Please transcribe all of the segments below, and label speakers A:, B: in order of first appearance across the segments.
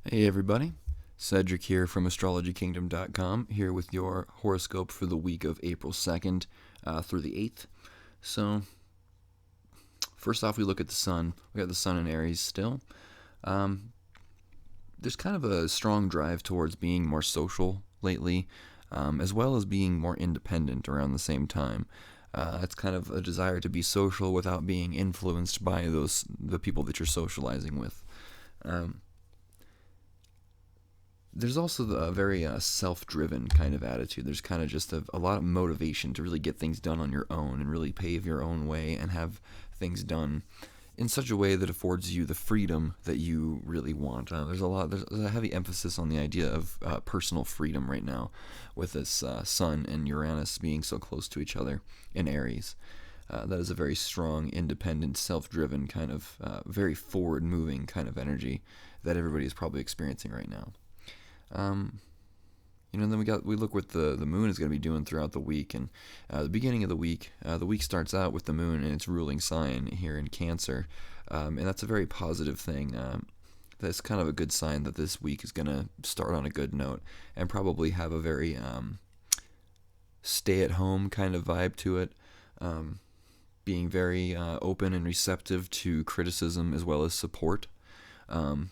A: Hey everybody, Cedric here from astrologykingdom.com, here with your horoscope for the week of April 2nd through the 8th. So, first off, we look at the sun. We got the sun in Aries still. Um, there's kind of a strong drive towards being more social lately, as well as being more independent around the same time. It's kind of a desire to be social without being influenced by the people that you're socializing with. Um, there's also a very self-driven kind of attitude. There's kind of just a lot of motivation to really get things done on your own and really pave your own way and have things done in such a way that affords you the freedom that you really want. There's a heavy emphasis on the idea of personal freedom right now, with this Sun and Uranus being so close to each other in Aries. That is a very strong, independent, self-driven kind of, very forward-moving kind of energy that everybody is probably experiencing right now. Um, then we look what the moon is going to be doing throughout the week, and the beginning of the week starts out with the moon in its ruling sign here in Cancer, and that's a very positive thing. That's kind of a good sign that this week is going to start on a good note and probably have a very stay-at-home kind of vibe to it, being very open and receptive to criticism as well as support. Um,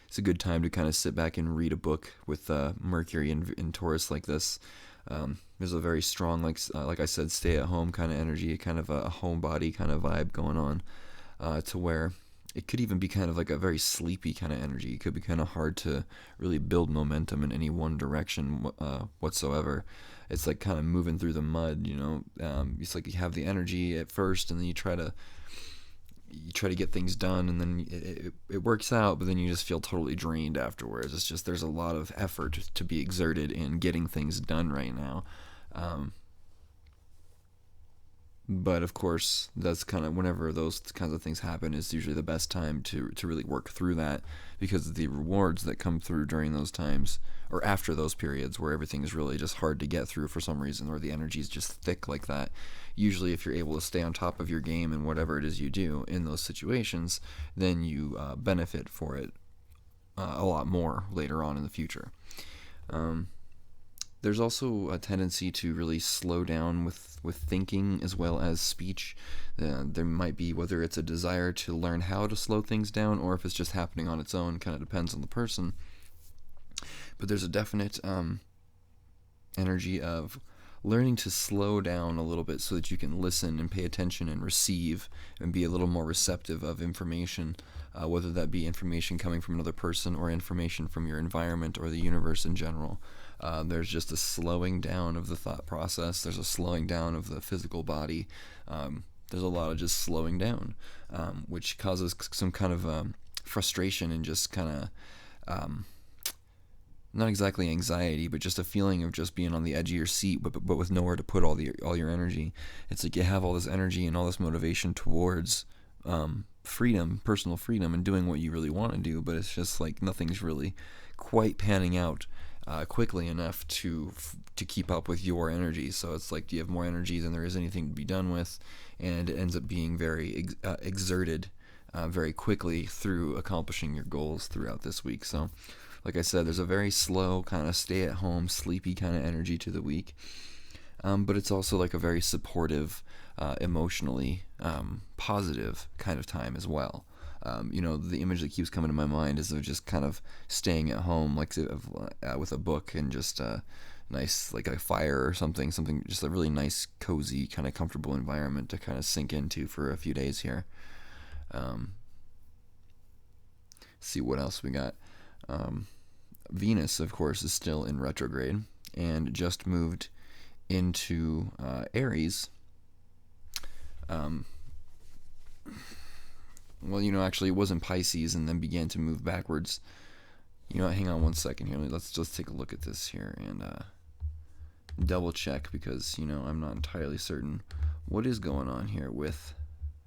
A: it's a good time to kind of sit back and read a book with Mercury in Taurus like this. There's a very strong, like I said, stay-at-home kind of energy, kind of a homebody kind of vibe going on, to where it could even be kind of like a very sleepy kind of energy. It could be kind of hard to really build momentum in any one direction whatsoever. It's like kind of moving through the mud, It's like you have the energy at first, and then you try to get things done, and then it works out, but then you just feel totally drained afterwards. It's just there's a lot of effort to be exerted in getting things done right now. Um, but of course, that's kind of whenever those kinds of things happen is usually the best time to really work through that, because the rewards that come through during those times or after those periods where everything is really just hard to get through for some reason, or the energy is just thick like that. Usually, if you're able to stay on top of your game and whatever it is you do in those situations, then you benefit for it a lot more later on in the future. Um, there's also a tendency to really slow down with thinking as well as speech. There might be, whether it's a desire to learn how to slow things down or if it's just happening on its own, kind of depends on the person. But there's a definite energy of learning to slow down a little bit so that you can listen and pay attention and receive and be a little more receptive of information, whether that be information coming from another person or information from your environment or the universe in general. There's just a slowing down of the thought process. There's a slowing down of the physical body. There's a lot of just slowing down, which causes some kind of frustration and just kind of not exactly anxiety, but just a feeling of just being on the edge of your seat, but with nowhere to put all your energy. It's like you have all this energy and all this motivation towards freedom, personal freedom, and doing what you really want to do, but it's just like nothing's really quite panning out quickly enough to keep up with your energy. So it's like you have more energy than there is anything to be done with, and it ends up being very exerted very quickly through accomplishing your goals throughout this week. So like I said, there's a very slow, kind of stay-at-home, sleepy kind of energy to the week. But it's also like a very supportive, emotionally positive kind of time as well. The image that keeps coming to my mind is of just kind of staying at home, like with a book and just nice, like a fire or something, just a really nice, cozy, kind of comfortable environment to kind of sink into for a few days here. Um, see what else we got. Venus, of course, is still in retrograde and just moved into Aries. Actually, it was in Pisces and then began to move backwards. Hang on one second here. Let's just take a look at this here and double check, because, I'm not entirely certain what is going on here with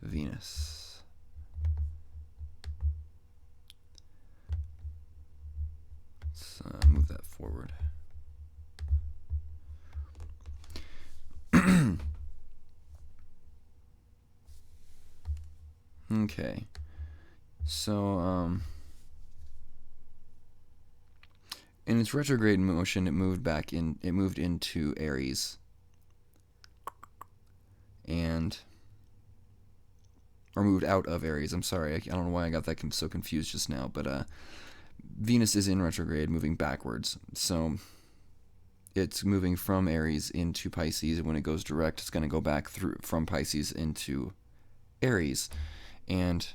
A: Venus. Let's move that forward. Okay. So, its retrograde motion, it moved back in. It moved into Aries, or moved out of Aries. I'm sorry, I don't know why I got that so confused just now. But Venus is in retrograde, moving backwards. So it's moving from Aries into Pisces, and when it goes direct, it's going to go back through from Pisces into Aries. And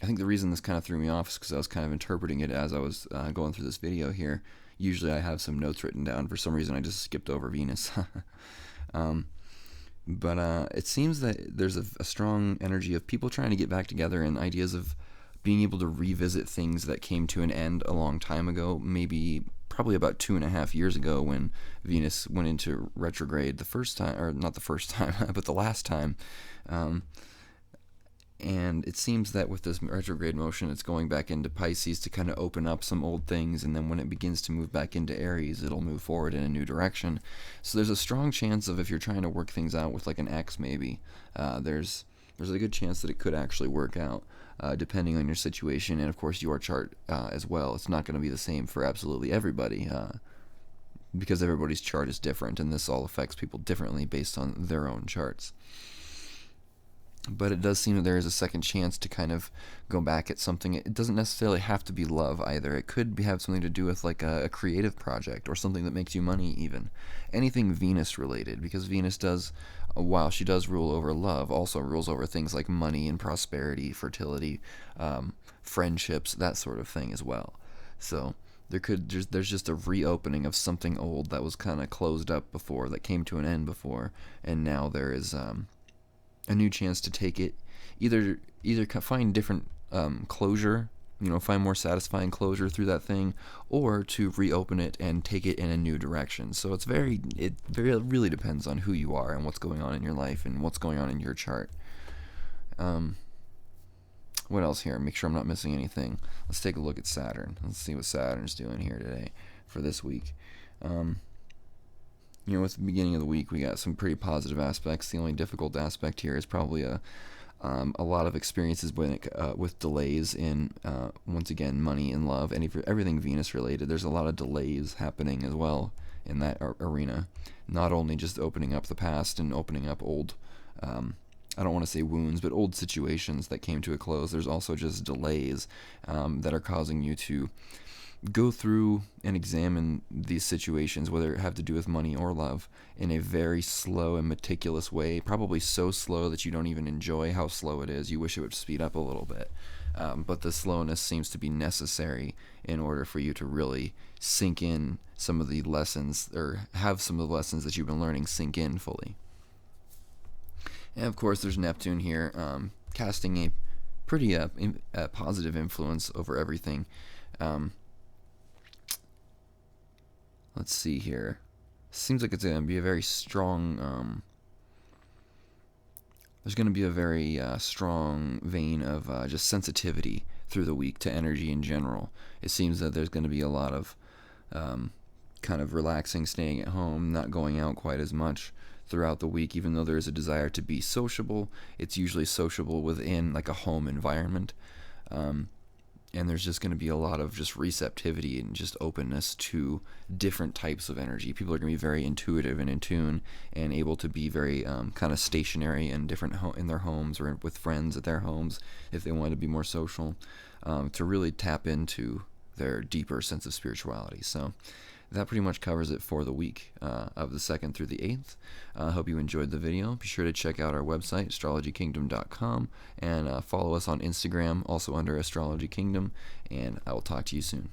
A: I think the reason this kind of threw me off is because I was kind of interpreting it as I was going through this video here. Usually I have some notes written down. For some reason I just skipped over Venus. But it seems that there's a strong energy of people trying to get back together, and ideas of being able to revisit things that came to an end a long time ago, probably about 2.5 years ago, when Venus went into retrograde the first time, or not the first time, but the last time. And it seems that with this retrograde motion, it's going back into Pisces to kind of open up some old things, and then when it begins to move back into Aries, it'll move forward in a new direction. So there's a strong chance of, if you're trying to work things out with like an ex maybe, there's a good chance that it could actually work out, depending on your situation and of course your chart as well. It's not going to be the same for absolutely everybody, because everybody's chart is different, and this all affects people differently based on their own charts. But it does seem that there is a second chance to kind of go back at something. It doesn't necessarily have to be love either. It could have something to do with like a creative project, or something that makes you money even. Anything Venus related, because Venus does, while she does rule over love, also rules over things like money and prosperity, fertility, friendships, that sort of thing as well. So there's just a reopening of something old that was kind of closed up before, that came to an end before, and now there is a new chance to take it, either find different closure, find more satisfying closure through that thing, or to reopen it and take it in a new direction. So it really depends on who you are and what's going on in your life and what's going on in your chart. What else here? Make sure I'm not missing anything. Let's take a look at Saturn. Let's see what Saturn's doing here today for this week. With the beginning of the week, we got some pretty positive aspects. The only difficult aspect here is probably a lot of experiences with delays in, once again, money and love, and everything Venus related. There's a lot of delays happening as well in that arena. Not only just opening up the past and opening up old, I don't want to say wounds, but old situations that came to a close. There's also just delays that are causing you to go through and examine these situations, whether it have to do with money or love, in a very slow and meticulous way, probably so slow that you don't even enjoy how slow it is. You wish it would speed up a little bit. But the slowness seems to be necessary in order for you to really sink in some of the lessons, or have some of the lessons that you've been learning sink in fully. And of course there's Neptune here, casting a pretty positive influence over everything. Let's see here. Seems like it's going to be a very strong, there's going to be a very strong vein of just sensitivity through the week to energy in general. It seems that there's going to be a lot of kind of relaxing, staying at home, not going out quite as much throughout the week. Even though there is a desire to be sociable, it's usually sociable within like a home environment. And there's just going to be a lot of just receptivity and just openness to different types of energy. People are going to be very intuitive and in tune, and able to be very kind of stationary and different in their homes, or with friends at their homes if they want to be more social, to really tap into their deeper sense of spirituality. So that pretty much covers it for the week of the 2nd through the 8th. I hope you enjoyed the video. Be sure to check out our website, astrologykingdom.com, and follow us on Instagram, also under Astrology Kingdom, and I will talk to you soon.